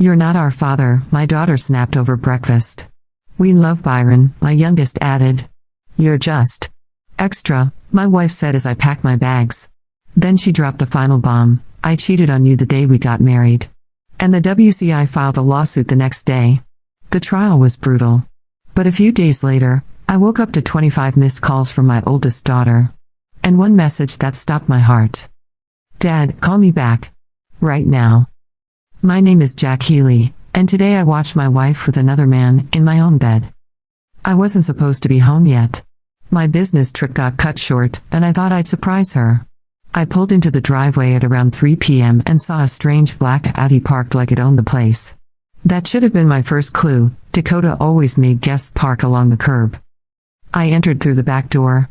"You're not our father," my daughter snapped over breakfast. "We love Byron," my youngest added. "You're just extra," my wife said as I packed my bags. Then she dropped the final bomb: "I cheated on you the day we got married." And the WCI filed a lawsuit the next day. The trial was brutal. But a few days later, I woke up to 25 missed calls from my oldest daughter. And one message that stopped my heart. "Dad, call me back. Right now." My name is Jack Healy, and today I watched my wife with another man in my own bed. I wasn't supposed to be home yet. My business trip got cut short, and I thought I'd surprise her. I pulled into the driveway at around 3 p.m. and saw a strange black Audi parked like it owned the place. That should have been my first clue. Dakota always made guests park along the curb. I entered through the back door.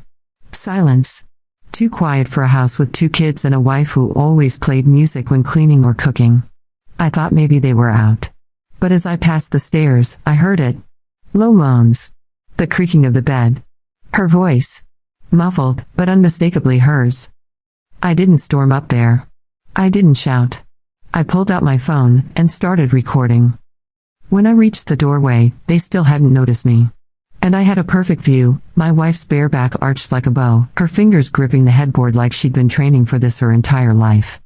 Silence. Too quiet for a house with 2 kids and a wife who always played music when cleaning or cooking. I thought maybe they were out. But as I passed the stairs, I heard it. Low moans. The creaking of the bed. Her voice. Muffled, but unmistakably hers. I didn't storm up there. I didn't shout. I pulled out my phone and started recording. When I reached the doorway, they still hadn't noticed me. And I had a perfect view, my wife's bare back arched like a bow, her fingers gripping the headboard like she'd been training for this her entire life.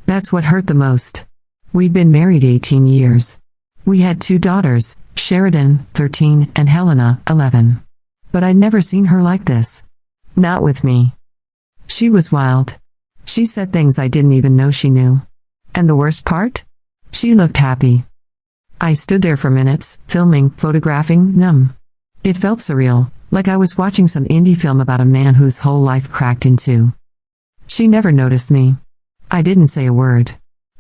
That's what hurt the most. We'd been married 18 years. We had 2 daughters, Sheridan, 13, and Helena, 11. But I'd never seen her like this. Not with me. She was wild. She said things I didn't even know she knew. And the worst part? She looked happy. I stood there for minutes, filming, photographing, numb. It felt surreal, like I was watching some indie film about a man whose whole life cracked in two. She never noticed me. I didn't say a word.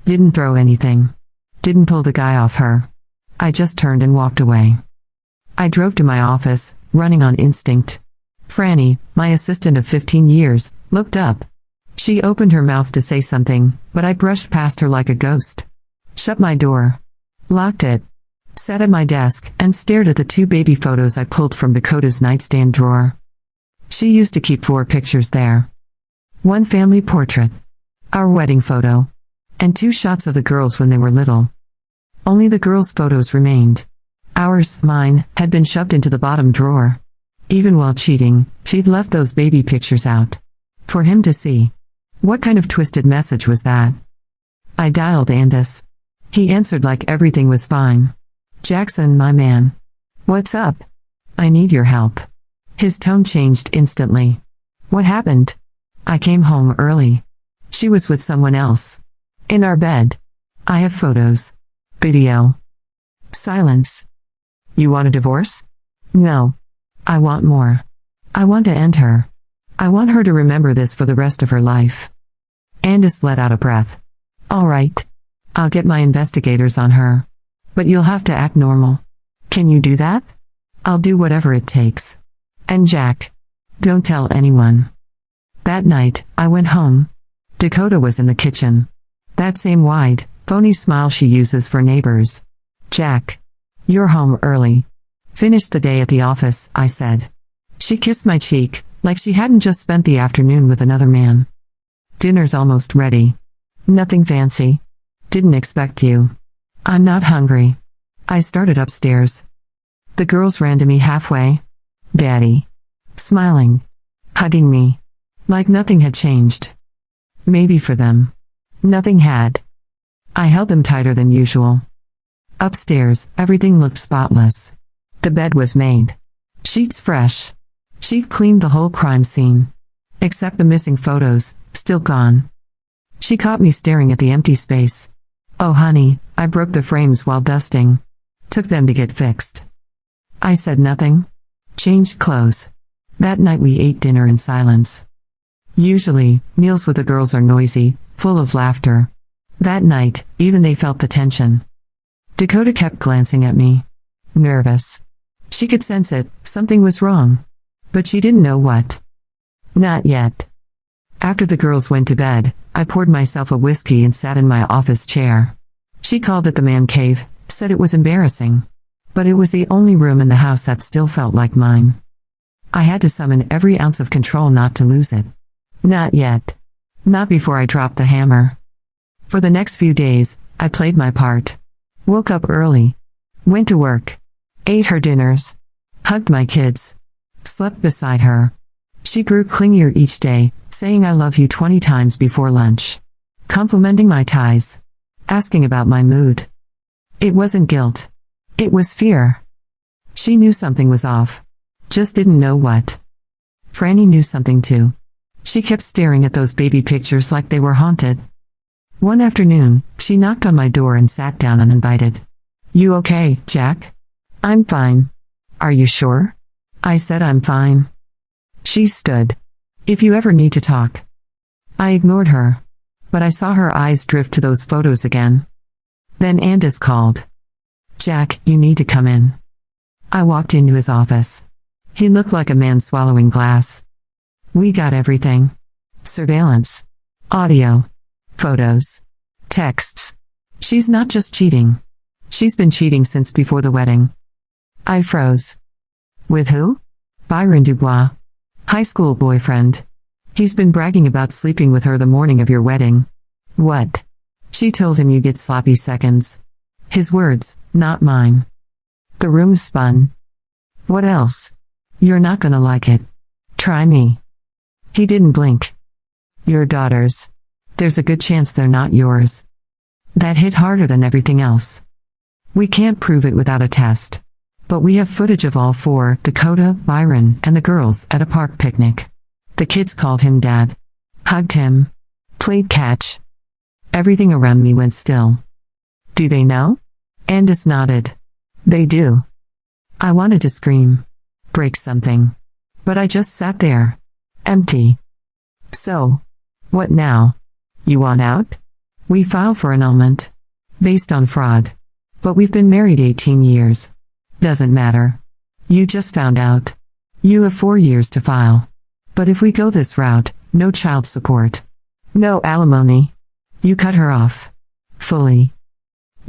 Didn't throw anything. Didn't pull the guy off her. I just turned and walked away. I drove to my office, running on instinct. Franny, my assistant of 15 years, looked up. She opened her mouth to say something, but I brushed past her like a ghost. Shut my door. Locked it. Sat at my desk and stared at the 2 baby photos I pulled from Dakota's nightstand drawer. She used to keep 4 pictures there. 1 family portrait. Our wedding photo. And 2 shots of the girls when they were little. Only the girls' photos remained. Ours, mine, had been shoved into the bottom drawer. Even while cheating, she'd left those baby pictures out. For him to see. What kind of twisted message was that? I dialed Andis. He answered like everything was fine. "Jackson, my man. What's up? I need your help." His tone changed instantly. "What happened?" "I came home early. She was with someone else. In our bed. I have photos. Video." Silence. "You want a divorce?" "No. I want more. I want to end her. I want her to remember this for the rest of her life." Andis let out a breath. "All right. I'll get my investigators on her. But you'll have to act normal. Can you do that?" "I'll do whatever it takes. And Jack, don't tell anyone." That night, I went home. Dakota was in the kitchen. That same wide, phony smile she uses for neighbors. "Jack, you're home early. Finished the day at the office," I said. She kissed my cheek, like she hadn't just spent the afternoon with another man. "Dinner's almost ready. Nothing fancy. Didn't expect you. I'm not hungry." I started upstairs. The girls ran to me halfway. "Daddy." Smiling. Hugging me. Like nothing had changed. Maybe for them. Nothing had. I held them tighter than usual. Upstairs, everything looked spotless. The bed was made. Sheets fresh. She'd cleaned the whole crime scene. Except the missing photos, still gone. She caught me staring at the empty space. "Oh honey, I broke the frames while dusting. Took them to get fixed." I said nothing. Changed clothes. That night we ate dinner in silence. Usually, meals with the girls are noisy, full of laughter. That night, even they felt the tension. Dakota kept glancing at me. Nervous. She could sense it, something was wrong. But she didn't know what. Not yet. After the girls went to bed, I poured myself a whiskey and sat in my office chair. She called it the man cave, said it was embarrassing. But it was the only room in the house that still felt like mine. I had to summon every ounce of control not to lose it. Not yet. Not before I dropped the hammer. For the next few days, I played my part. Woke up early. Went to work. Ate her dinners. Hugged my kids. Slept beside her. She grew clingier each day, saying I love you 20 times before lunch. Complimenting my ties. Asking about my mood. It wasn't guilt. It was fear. She knew something was off. Just didn't know what. Franny knew something too. She kept staring at those baby pictures like they were haunted. One afternoon, she knocked on my door and sat down uninvited. You okay, Jack? I'm fine. Are you sure? I said I'm fine. She stood. If you ever need to talk. I ignored her. But I saw her eyes drift to those photos again. Then Andis called. Jack, you need to come in. I walked into his office. He looked like a man swallowing glass. We got everything. Surveillance. Audio. Photos. Texts. She's not just cheating. She's been cheating since before the wedding. I froze. With who? Byron Dubois. High school boyfriend. He's been bragging about sleeping with her the morning of your wedding. What? She told him you get sloppy seconds. His words, not mine. The room spun. What else? You're not gonna like it. Try me. He didn't blink. Your daughters. There's a good chance they're not yours. That hit harder than everything else. We can't prove it without a test. But we have footage of all four, Dakota, Byron, and the girls, at a park picnic. The kids called him Dad. Hugged him. Played catch. Everything around me went still. Do they know? Andis nodded. They do. I wanted to scream. Break something. But I just sat there. Empty. So. What now? You want out? We file for annulment. Based on fraud. But we've been married 18 years. Doesn't matter. You just found out. You have 4 years to file. But if we go this route, no child support. No alimony. You cut her off. Fully.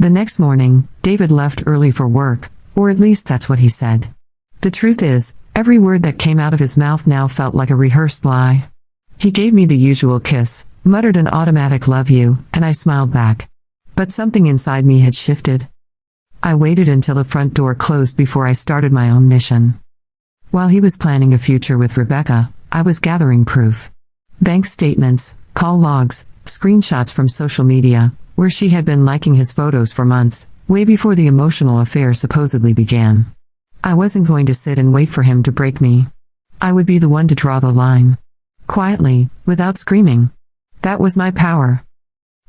The next morning, David left early for work, or at least that's what he said. The truth is, every word that came out of his mouth now felt like a rehearsed lie. He gave me the usual kiss, muttered an automatic love you, and I smiled back. But something inside me had shifted. I waited until the front door closed before I started my own mission. While he was planning a future with Rebecca, I was gathering proof. Bank statements, call logs, screenshots from social media, where she had been liking his photos for months, way before the emotional affair supposedly began. I wasn't going to sit and wait for him to break me. I would be the one to draw the line. Quietly, without screaming. That was my power.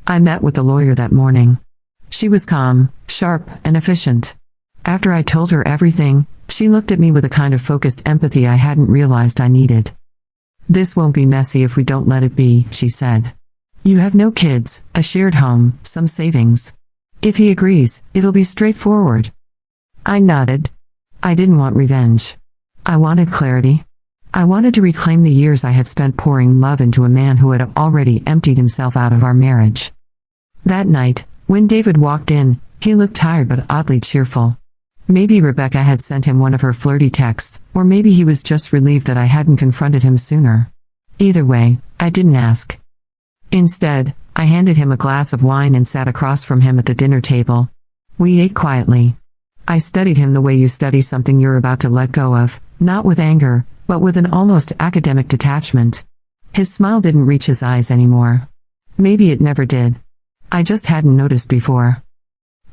I met with the lawyer that morning. She was calm, sharp, and efficient. After I told her everything, she looked at me with a kind of focused empathy I hadn't realized I needed. This won't be messy if we don't let it be, she said. You have no kids, a shared home, some savings. If he agrees, it'll be straightforward. I nodded. I didn't want revenge. I wanted clarity. I wanted to reclaim the years I had spent pouring love into a man who had already emptied himself out of our marriage. That night, when David walked in, he looked tired but oddly cheerful. Maybe Rebecca had sent him one of her flirty texts, or maybe he was just relieved that I hadn't confronted him sooner. Either way, I didn't ask. Instead, I handed him a glass of wine and sat across from him at the dinner table. We ate quietly. I studied him the way you study something you're about to let go of, not with anger, but with an almost academic detachment. His smile didn't reach his eyes anymore. Maybe it never did. I just hadn't noticed before.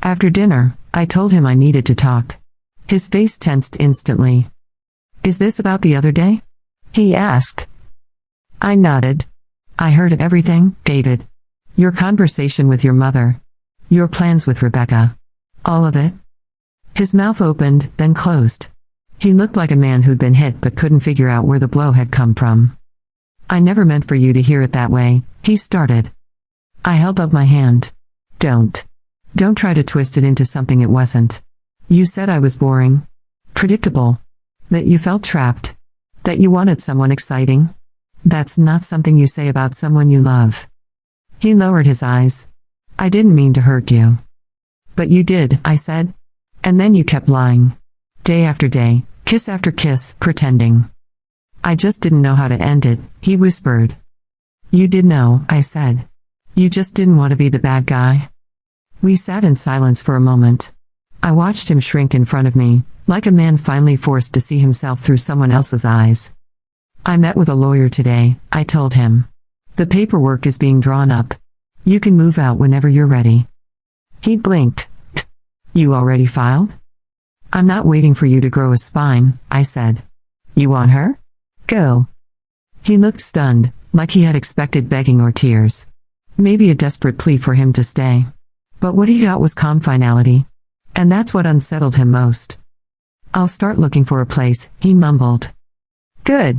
After dinner, I told him I needed to talk. His face tensed instantly. Is this about the other day? He asked. I nodded. I heard everything, David. Your conversation with your mother. Your plans with Rebecca. All of it. His mouth opened, then closed. He looked like a man who'd been hit but couldn't figure out where the blow had come from. I never meant for you to hear it that way, he started. I held up my hand. Don't try to twist it into something it wasn't. You said I was boring. Predictable. That you felt trapped. That you wanted someone exciting. That's not something you say about someone you love. He lowered his eyes. I didn't mean to hurt you. But you did, I said. And then you kept lying. Day after day, kiss after kiss, pretending. I just didn't know how to end it, he whispered. You did know, I said. You just didn't want to be the bad guy. We sat in silence for a moment. I watched him shrink in front of me, like a man finally forced to see himself through someone else's eyes. I met with a lawyer today, I told him. The paperwork is being drawn up. You can move out whenever you're ready. He blinked. You already filed? I'm not waiting for you to grow a spine, I said. You want her? Go. He looked stunned, like he had expected begging or tears. Maybe a desperate plea for him to stay. But what he got was calm finality. And that's what unsettled him most. I'll start looking for a place, he mumbled. Good.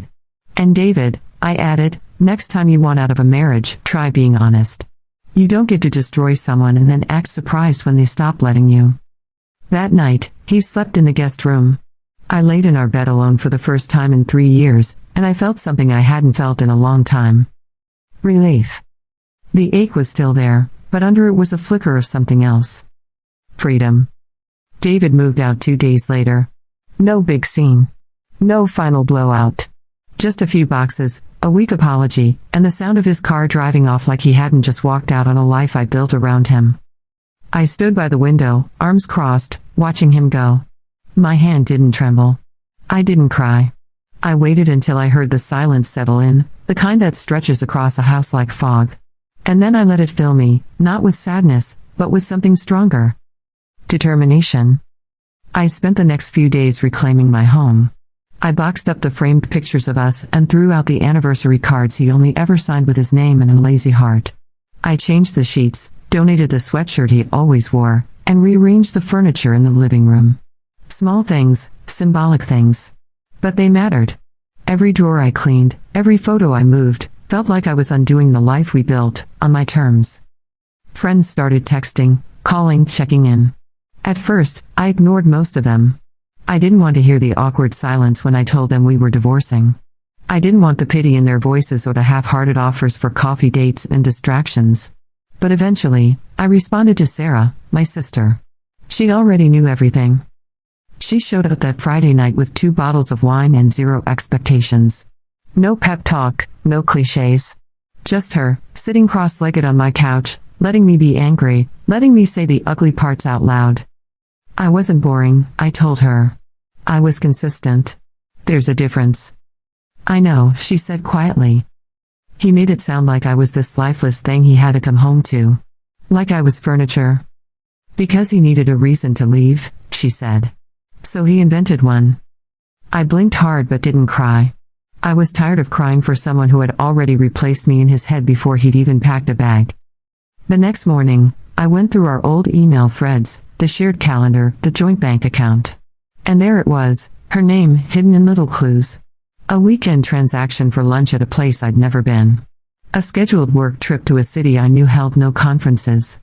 And David, I added, next time you want out of a marriage, try being honest. You don't get to destroy someone and then act surprised when they stop letting you. That night, he slept in the guest room. I laid in our bed alone for the first time in 3 years, and I felt something I hadn't felt in a long time. Relief. The ache was still there, but under it was a flicker of something else. Freedom. David moved out 2 days later. No big scene. No final blowout. Just a few boxes, a weak apology, and the sound of his car driving off like he hadn't just walked out on a life I built around him. I stood by the window, arms crossed, watching him go. My hand didn't tremble. I didn't cry. I waited until I heard the silence settle in, the kind that stretches across a house like fog. And then I let it fill me, not with sadness, but with something stronger. Determination. I spent the next few days reclaiming my home. I boxed up the framed pictures of us and threw out the anniversary cards he only ever signed with his name and a lazy heart. I changed the sheets, donated the sweatshirt he always wore, and rearranged the furniture in the living room. Small things, symbolic things. But they mattered. Every drawer I cleaned, every photo I moved, felt like I was undoing the life we built, on my terms. Friends started texting, calling, checking in. At first, I ignored most of them. I didn't want to hear the awkward silence when I told them we were divorcing. I didn't want the pity in their voices or the half-hearted offers for coffee dates and distractions. But eventually, I responded to Sarah, my sister. She already knew everything. She showed up that Friday night with 2 bottles of wine and 0 expectations. No pep talk, no cliches. Just her, sitting cross-legged on my couch, letting me be angry, letting me say the ugly parts out loud. I wasn't boring, I told her. I was consistent. There's a difference. I know, she said quietly. He made it sound like I was this lifeless thing he had to come home to. Like I was furniture. Because he needed a reason to leave, she said. So he invented one. I blinked hard but didn't cry. I was tired of crying for someone who had already replaced me in his head before he'd even packed a bag. The next morning, I went through our old email threads, the shared calendar, the joint bank account. And there it was, her name hidden in little clues. A weekend transaction for lunch at a place I'd never been. A scheduled work trip to a city I knew held no conferences.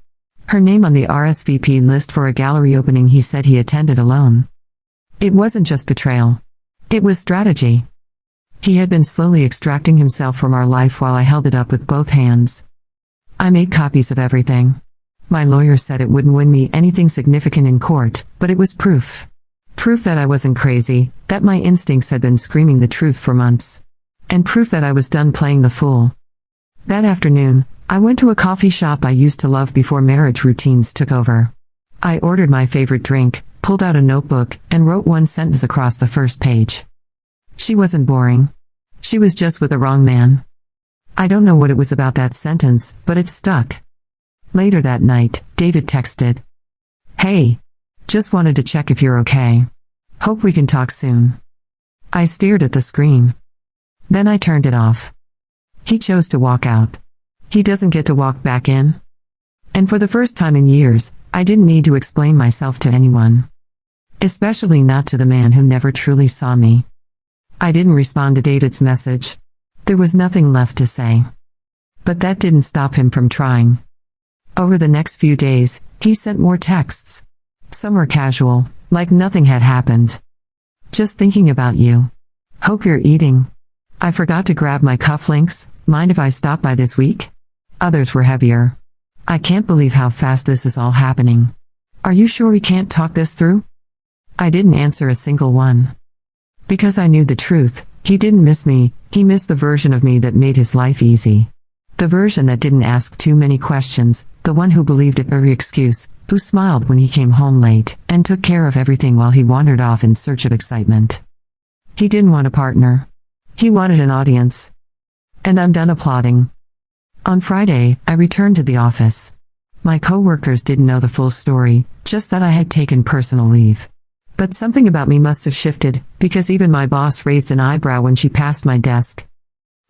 Her name on the RSVP list for a gallery opening he said he attended alone. It wasn't just betrayal. It was strategy. He had been slowly extracting himself from our life while I held it up with both hands. I made copies of everything. My lawyer said it wouldn't win me anything significant in court, but it was proof. Proof that I wasn't crazy, that my instincts had been screaming the truth for months. And proof that I was done playing the fool. That afternoon, I went to a coffee shop I used to love before marriage routines took over. I ordered my favorite drink, pulled out a notebook, and wrote 1 sentence across the first page. She wasn't boring. She was just with the wrong man. I don't know what it was about that sentence, but it stuck. Later that night, David texted. Hey. Just wanted to check if you're okay. Hope we can talk soon. I stared at the screen. Then I turned it off. He chose to walk out. He doesn't get to walk back in. And for the first time in years, I didn't need to explain myself to anyone. Especially not to the man who never truly saw me. I didn't respond to David's message. There was nothing left to say. But that didn't stop him from trying. Over the next few days, he sent more texts. Some were casual, like nothing had happened. Just thinking about you. Hope you're eating. I forgot to grab my cufflinks, mind if I stop by this week? Others were heavier. I can't believe how fast this is all happening. Are you sure we can't talk this through? I didn't answer a single one. Because I knew the truth, he didn't miss me, he missed the version of me that made his life easy. The version that didn't ask too many questions, the one who believed every excuse, who smiled when he came home late, and took care of everything while he wandered off in search of excitement. He didn't want a partner. He wanted an audience. And I'm done applauding. On Friday, I returned to the office. My coworkers didn't know the full story, just that I had taken personal leave. But something about me must have shifted, because even my boss raised an eyebrow when she passed my desk.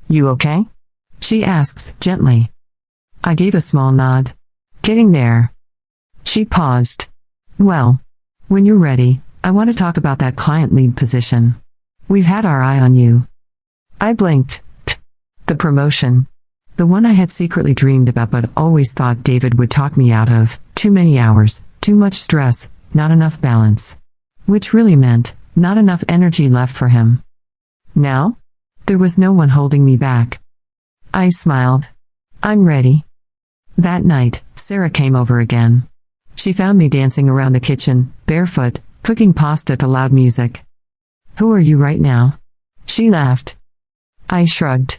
"You okay?" she asked, gently. I gave a small nod. "Getting there." She paused. "Well, when you're ready, I want to talk about that client lead position. We've had our eye on you." I blinked. The promotion. The one I had secretly dreamed about but always thought David would talk me out of. Too many hours, too much stress, not enough balance. Which really meant, not enough energy left for him. Now? There was no one holding me back. I smiled. "I'm ready." That night, Sarah came over again. She found me dancing around the kitchen, barefoot, cooking pasta to loud music. "Who are you right now?" She laughed. I shrugged.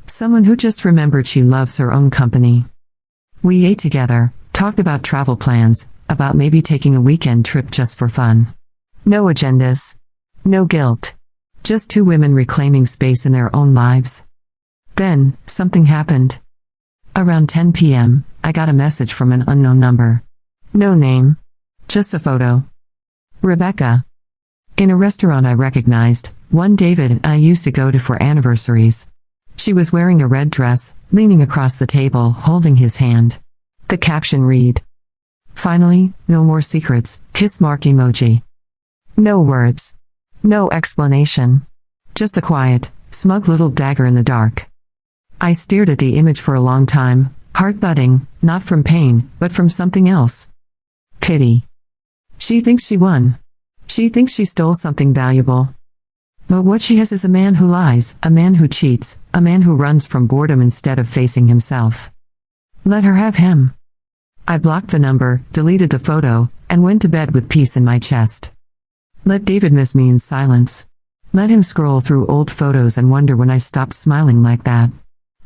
Someone who just remembered she loves her own company. We ate together, talked about travel plans, about maybe taking a weekend trip just for fun. No agendas. No guilt. Just two women reclaiming space in their own lives. Then, something happened. Around 10 p.m., I got a message from an unknown number. No name. Just a photo. Rebecca. In a restaurant I recognized, one David and I used to go to for anniversaries. She was wearing a red dress, leaning across the table, holding his hand. The caption read, "Finally, no more secrets, kiss mark emoji." No words. No explanation. Just a quiet, smug little dagger in the dark. I stared at the image for a long time, heart thudding, not from pain, but from something else. Pity. She thinks she won. She thinks she stole something valuable. But what she has is a man who lies, a man who cheats, a man who runs from boredom instead of facing himself. Let her have him. I blocked the number, deleted the photo, and went to bed with peace in my chest. Let David miss me in silence. Let him scroll through old photos and wonder when I stopped smiling like that.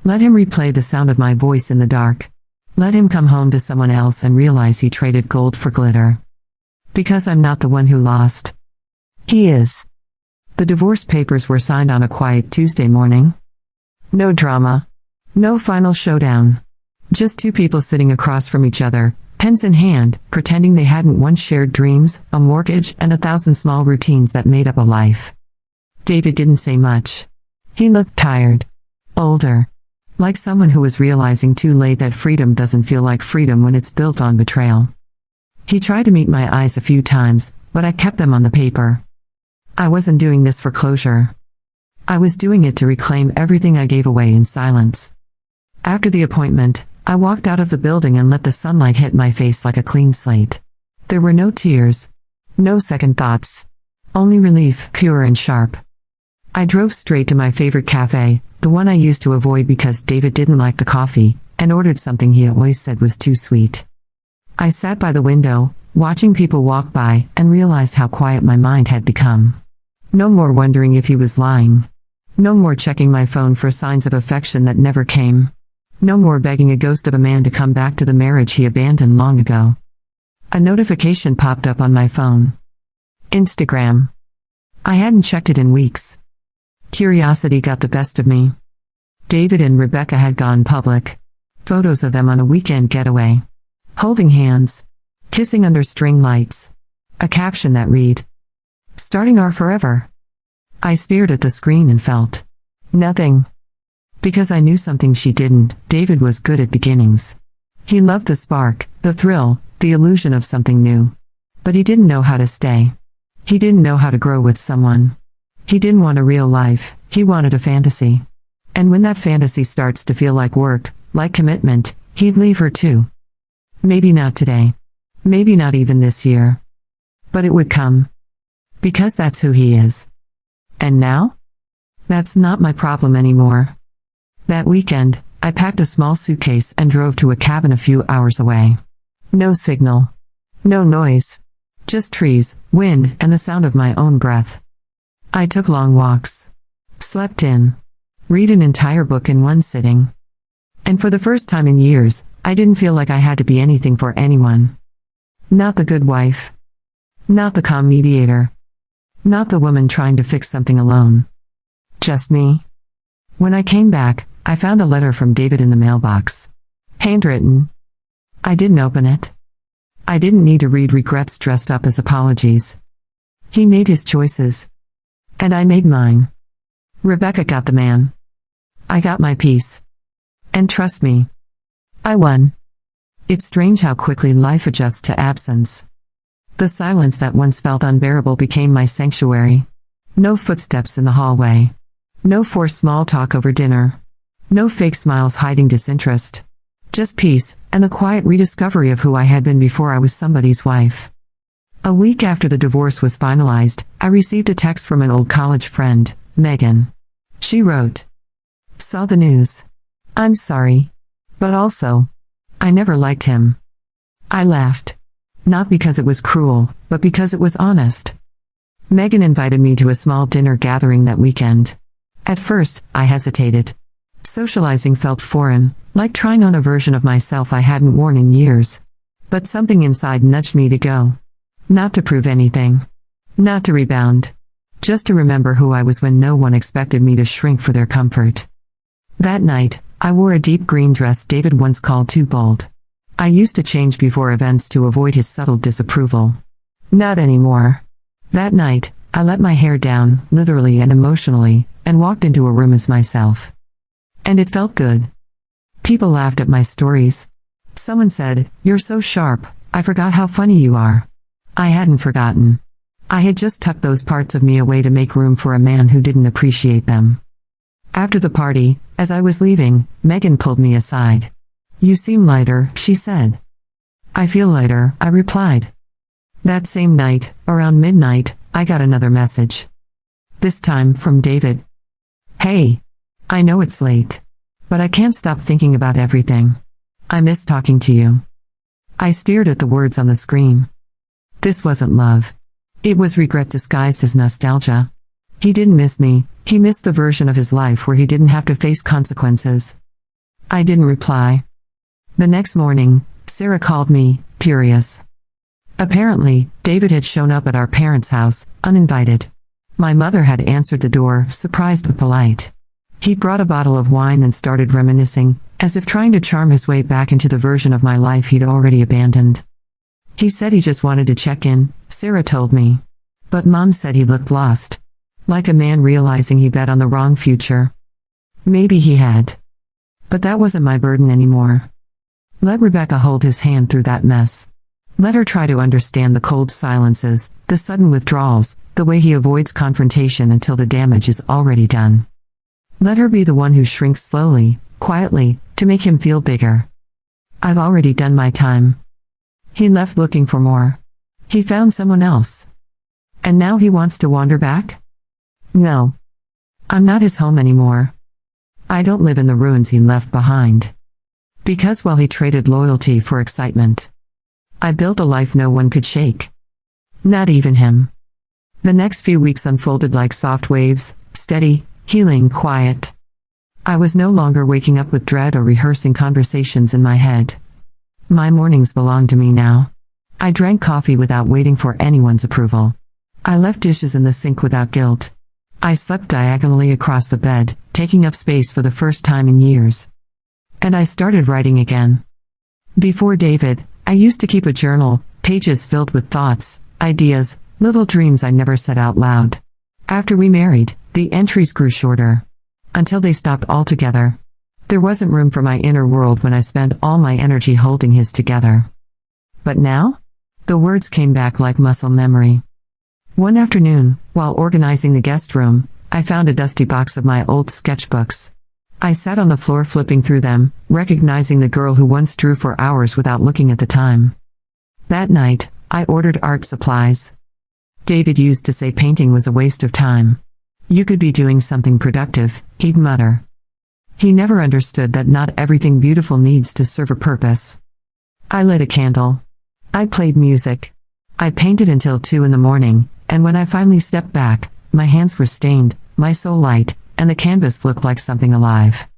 Let him replay the sound of my voice in the dark. Let him come home to someone else and realize he traded gold for glitter. Because I'm not the one who lost. He is. The divorce papers were signed on a quiet Tuesday morning. No drama. No final showdown. Just two people sitting across from each other, pens in hand, pretending they hadn't once shared dreams, a mortgage, and 1,000 small routines that made up a life. David didn't say much. He looked tired. Older. Like someone who was realizing too late that freedom doesn't feel like freedom when it's built on betrayal. He tried to meet my eyes a few times, but I kept them on the paper. I wasn't doing this for closure. I was doing it to reclaim everything I gave away in silence. After the appointment, I walked out of the building and let the sunlight hit my face like a clean slate. There were no tears. No second thoughts. Only relief, pure and sharp. I drove straight to my favorite cafe, the one I used to avoid because David didn't like the coffee, and ordered something he always said was too sweet. I sat by the window, watching people walk by, and realized how quiet my mind had become. No more wondering if he was lying. No more checking my phone for signs of affection that never came. No more begging a ghost of a man to come back to the marriage he abandoned long ago. A notification popped up on my phone. Instagram. I hadn't checked it in weeks. Curiosity got the best of me. David and Rebecca had gone public. Photos of them on a weekend getaway. Holding hands. Kissing under string lights. A caption that read, "Starting our forever." I stared at the screen and felt nothing. Because I knew something she didn't. David was good at beginnings. He loved the spark, the thrill, the illusion of something new. But he didn't know how to stay. He didn't know how to grow with someone. He didn't want a real life, he wanted a fantasy. And when that fantasy starts to feel like work, like commitment, he'd leave her too. Maybe not today. Maybe not even this year. But it would come. Because that's who he is. And now? That's not my problem anymore. That weekend, I packed a small suitcase and drove to a cabin a few hours away. No signal. No noise. Just trees, wind, and the sound of my own breath. I took long walks. Slept in. Read an entire book in one sitting. And for the first time in years, I didn't feel like I had to be anything for anyone. Not the good wife. Not the calm mediator. Not the woman trying to fix something alone. Just me. When I came back, I found a letter from David in the mailbox. Handwritten. I didn't open it. I didn't need to read regrets dressed up as apologies. He made his choices. And I made mine. Rebecca got the man. I got my peace. And trust me, I won. It's strange how quickly life adjusts to absence. The silence that once felt unbearable became my sanctuary. No footsteps in the hallway. No forced small talk over dinner. No fake smiles hiding disinterest. Just peace, and the quiet rediscovery of who I had been before I was somebody's wife. A week after the divorce was finalized, I received a text from an old college friend, Megan. She wrote, "Saw the news. I'm sorry. But also, I never liked him." I laughed. Not because it was cruel, but because it was honest. Megan invited me to a small dinner gathering that weekend. At first, I hesitated. Socializing felt foreign, like trying on a version of myself I hadn't worn in years. But something inside nudged me to go. Not to prove anything. Not to rebound. Just to remember who I was when no one expected me to shrink for their comfort. That night, I wore a deep green dress David once called too bold. I used to change before events to avoid his subtle disapproval. Not anymore. That night, I let my hair down, literally and emotionally, and walked into a room as myself. And it felt good. People laughed at my stories. Someone said, "You're so sharp, I forgot how funny you are." I hadn't forgotten. I had just tucked those parts of me away to make room for a man who didn't appreciate them. After the party, as I was leaving, Megan pulled me aside. "You seem lighter," she said. "I feel lighter," I replied. That same night, around midnight, I got another message. This time from David. "Hey. I know it's late. But I can't stop thinking about everything. I miss talking to you." I stared at the words on the screen. This wasn't love. It was regret disguised as nostalgia. He didn't miss me, he missed the version of his life where he didn't have to face consequences. I didn't reply. The next morning, Sarah called me, furious. Apparently, David had shown up at our parents' house, uninvited. My mother had answered the door, surprised but polite. He'd brought a bottle of wine and started reminiscing, as if trying to charm his way back into the version of my life he'd already abandoned. He said he just wanted to check in, Sarah told me. But Mom said he looked lost. Like a man realizing he bet on the wrong future. Maybe he had. But that wasn't my burden anymore. Let Rebecca hold his hand through that mess. Let her try to understand the cold silences, the sudden withdrawals, the way he avoids confrontation until the damage is already done. Let her be the one who shrinks slowly, quietly, to make him feel bigger. I've already done my time. He left looking for more. He found someone else. And now he wants to wander back? No. I'm not his home anymore. I don't live in the ruins he left behind. Because while he traded loyalty for excitement, I built a life no one could shake. Not even him. The next few weeks unfolded like soft waves, steady, healing, quiet. I was no longer waking up with dread or rehearsing conversations in my head. My mornings belonged to me now. I drank coffee without waiting for anyone's approval. I left dishes in the sink without guilt. I slept diagonally across the bed, taking up space for the first time in years. And I started writing again. Before David, I used to keep a journal, pages filled with thoughts, ideas, little dreams I never said out loud. After we married, the entries grew shorter. Until they stopped altogether. There wasn't room for my inner world when I spent all my energy holding his together. But now? The words came back like muscle memory. One afternoon, while organizing the guest room, I found a dusty box of my old sketchbooks. I sat on the floor flipping through them, recognizing the girl who once drew for hours without looking at the time. That night, I ordered art supplies. David used to say painting was a waste of time. You could be doing something productive, he'd mutter. He never understood that not everything beautiful needs to serve a purpose. I lit a candle. I played music. I painted until 2 in the morning, and when I finally stepped back, my hands were stained, my soul light, and the canvas looked like something alive.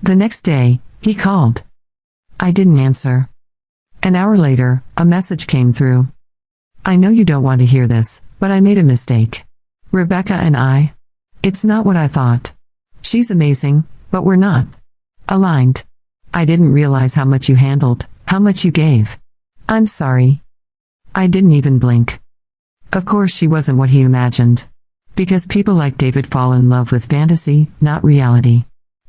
The next day, He called. I didn't answer. An hour later, a message came through. I know you don't want to hear this, but I made a mistake. Rebecca and I. It's not what I thought. She's amazing, but we're not aligned. I didn't realize how much you handled, how much you gave. I'm sorry. I didn't even blink. Of course she wasn't what he imagined. Because people like David fall in love with fantasy, not reality.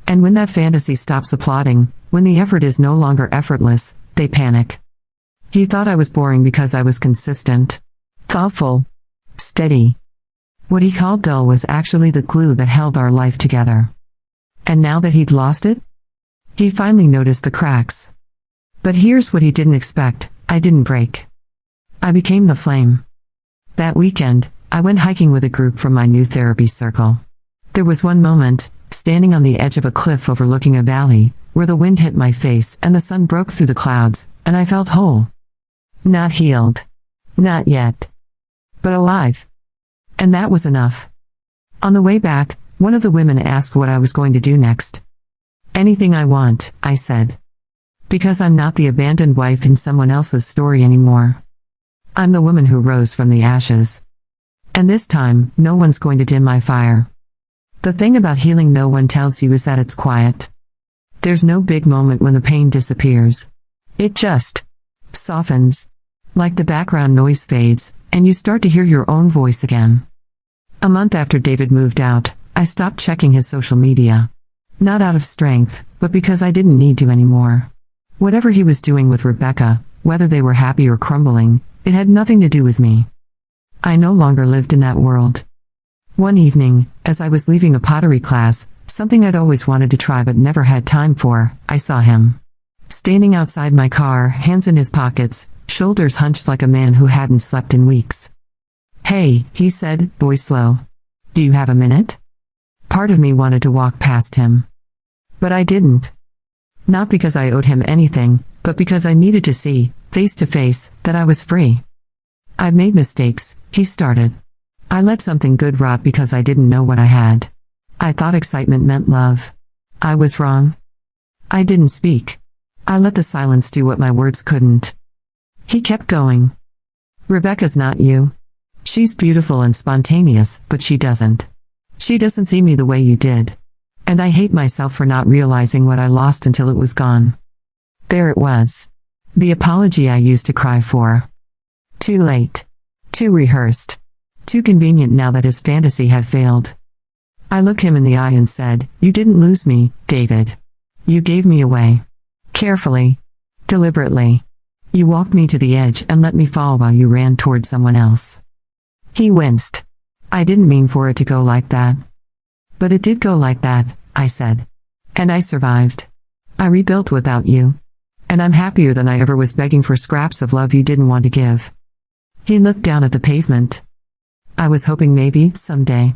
And when that fantasy stops applauding, when the effort is no longer effortless, they panic. He thought I was boring because I was consistent, thoughtful, steady. What he called dull was actually the glue that held our life together. And now that he'd lost it, he finally noticed the cracks. But here's what he didn't expect: I didn't break. I became the flame. That weekend, I went hiking with a group from my new therapy circle. There was one moment, standing on the edge of a cliff overlooking a valley, where the wind hit my face and the sun broke through the clouds, and I felt whole. Not healed. Not yet. But alive. And that was enough. On the way back, one of the women asked what I was going to do next. Anything I want, I said. Because I'm not the abandoned wife in someone else's story anymore. I'm the woman who rose from the ashes. And this time, no one's going to dim my fire. The thing about healing no one tells you is that it's quiet. There's no big moment when the pain disappears. It just softens. Like the background noise fades, and you start to hear your own voice again. A month after David moved out, I stopped checking his social media. Not out of strength, but because I didn't need to anymore. Whatever he was doing with Rebecca, whether they were happy or crumbling, it had nothing to do with me. I no longer lived in that world. One evening, as I was leaving a pottery class, something I'd always wanted to try but never had time for, I saw him. Standing outside my car, hands in his pockets, shoulders hunched like a man who hadn't slept in weeks. Hey, he said, voice low. Do you have a minute? Part of me wanted to walk past him. But I didn't. Not because I owed him anything, but because I needed to see, face to face, that I was free. I've made mistakes, he started. I let something good rot because I didn't know what I had. I thought excitement meant love. I was wrong. I didn't speak. I let the silence do what my words couldn't. He kept going. Rebecca's not you. She's beautiful and spontaneous, but she doesn't. She doesn't see me the way you did. And I hate myself for not realizing what I lost until it was gone. There it was. The apology I used to cry for. Too late. Too rehearsed. Too convenient now that his fantasy had failed. I looked him in the eye and said, "You didn't lose me, David. You gave me away. Carefully. Deliberately. You walked me to the edge and let me fall while you ran toward someone else." He winced. I didn't mean for it to go like that. But it did go like that, I said. And I survived. I rebuilt without you. And I'm happier than I ever was begging for scraps of love you didn't want to give. He looked down at the pavement. I was hoping maybe, someday.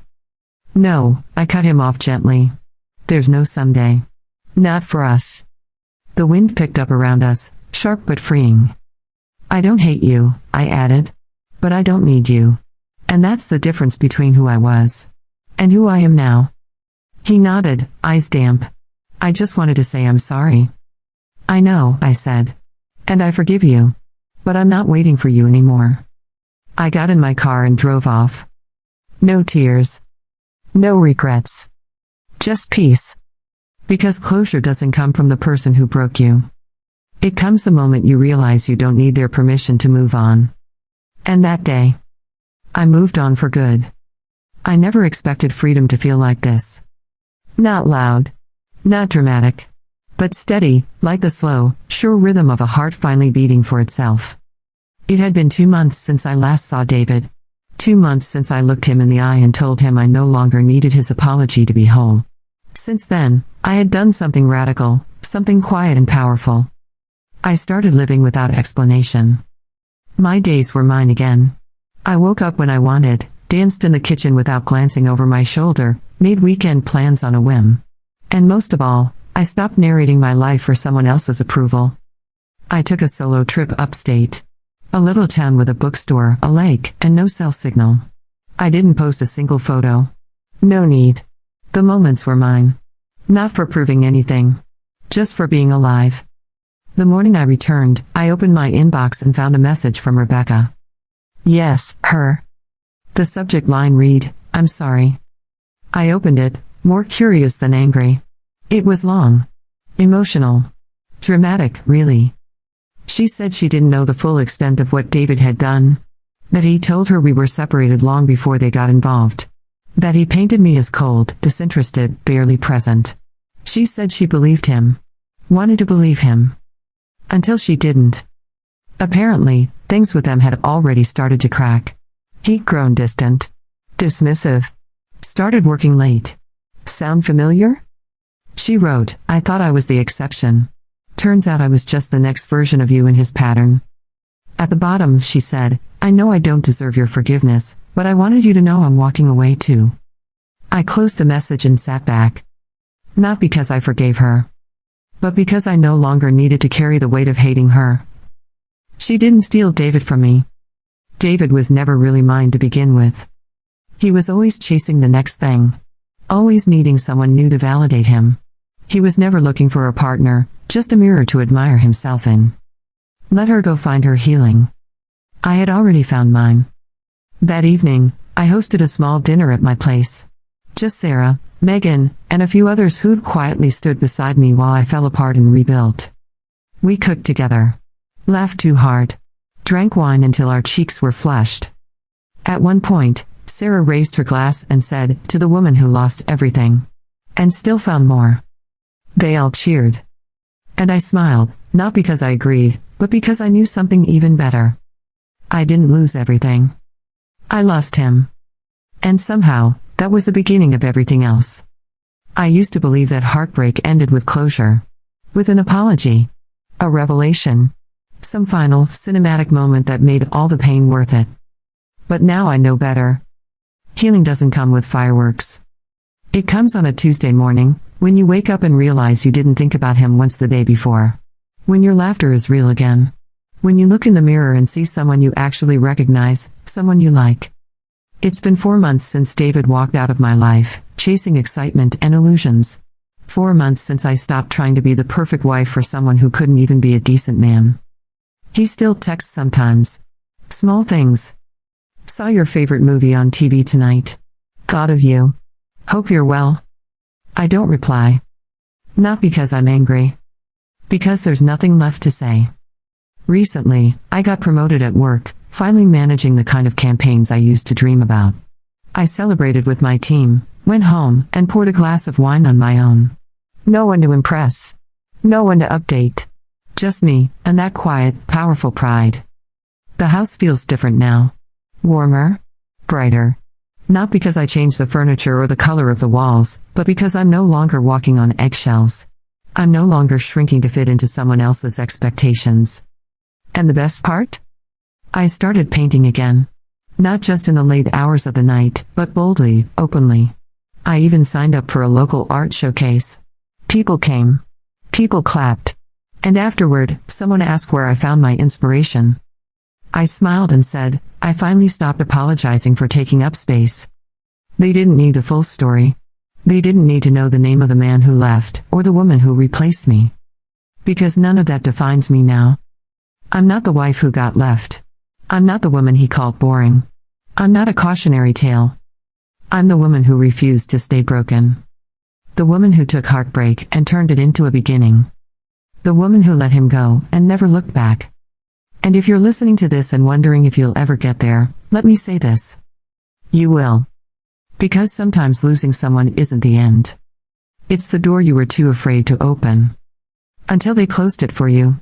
No, I cut him off gently. There's no someday. Not for us. The wind picked up around us, sharp but freeing. I don't hate you, I added. But I don't need you. And that's the difference between who I was and who I am now. He nodded, eyes damp. I just wanted to say I'm sorry. I know, I said. And I forgive you. But I'm not waiting for you anymore. I got in my car and drove off. No tears. No regrets. Just peace. Because closure doesn't come from the person who broke you. It comes the moment you realize you don't need their permission to move on. And that day, I moved on for good. I never expected freedom to feel like this. Not loud. Not dramatic. But steady, like the slow, sure rhythm of a heart finally beating for itself. It had been 2 months since I last saw David. 2 months since I looked him in the eye and told him I no longer needed his apology to be whole. Since then, I had done something radical, something quiet and powerful. I started living without explanation. My days were mine again. I woke up when I wanted, danced in the kitchen without glancing over my shoulder, made weekend plans on a whim. And most of all, I stopped narrating my life for someone else's approval. I took a solo trip upstate. A little town with a bookstore, a lake, and no cell signal. I didn't post a single photo. No need. The moments were mine. Not for proving anything. Just for being alive. The morning I returned, I opened my inbox and found a message from Rebecca. Yes, her. The subject line read, "I'm sorry." I opened it, more curious than angry. It was long. Emotional. Dramatic, really. She said she didn't know the full extent of what David had done. That he told her we were separated long before they got involved. That he painted me as cold, disinterested, barely present. She said she believed him. Wanted to believe him. Until she didn't. Apparently, things with them had already started to crack. He'd grown distant. Dismissive. Started working late. Sound familiar? She wrote, "I thought I was the exception. Turns out I was just the next version of you in his pattern." At the bottom, she said, "I know I don't deserve your forgiveness, but I wanted you to know I'm walking away too." I closed the message and sat back. Not because I forgave her, but because I no longer needed to carry the weight of hating her. She didn't steal David from me. David was never really mine to begin with. He was always chasing the next thing. Always needing someone new to validate him. He was never looking for a partner, just a mirror to admire himself in. Let her go find her healing. I had already found mine. That evening, I hosted a small dinner at my place. Just Sarah, Megan, and a few others who'd quietly stood beside me while I fell apart and rebuilt. We cooked together. Laughed too hard. Drank wine until our cheeks were flushed. At one point, Sarah raised her glass and said, "To the woman who lost everything. And still found more." They all cheered. And I smiled, not because I agreed, but because I knew something even better. I didn't lose everything. I lost him. And somehow, that was the beginning of everything else. I used to believe that heartbreak ended with closure. With an apology. A revelation. Some final, cinematic moment that made all the pain worth it. But now I know better. Healing doesn't come with fireworks. It comes on a Tuesday morning, when you wake up and realize you didn't think about him once the day before. When your laughter is real again. When you look in the mirror and see someone you actually recognize, someone you like. It's been 4 months since David walked out of my life, chasing excitement and illusions. 4 months since I stopped trying to be the perfect wife for someone who couldn't even be a decent man. He still texts sometimes. Small things. Saw your favorite movie on TV tonight. Thought of you. Hope you're well. I don't reply. Not because I'm angry. Because there's nothing left to say. Recently, I got promoted at work, finally managing the kind of campaigns I used to dream about. I celebrated with my team, went home, and poured a glass of wine on my own. No one to impress. No one to update. Just me, and that quiet, powerful pride. The house feels different now. Warmer. Brighter. Not because I changed the furniture or the color of the walls, but because I'm no longer walking on eggshells. I'm no longer shrinking to fit into someone else's expectations. And the best part? I started painting again. Not just in the late hours of the night, but boldly, openly. I even signed up for a local art showcase. People came. People clapped. And afterward, someone asked where I found my inspiration. I smiled and said, I finally stopped apologizing for taking up space. They didn't need the full story. They didn't need to know the name of the man who left, or the woman who replaced me. Because none of that defines me now. I'm not the wife who got left. I'm not the woman he called boring. I'm not a cautionary tale. I'm the woman who refused to stay broken. The woman who took heartbreak and turned it into a beginning. The woman who let him go and never looked back. And if you're listening to this and wondering if you'll ever get there, let me say this. You will. Because sometimes losing someone isn't the end. It's the door you were too afraid to open. Until they closed it for you.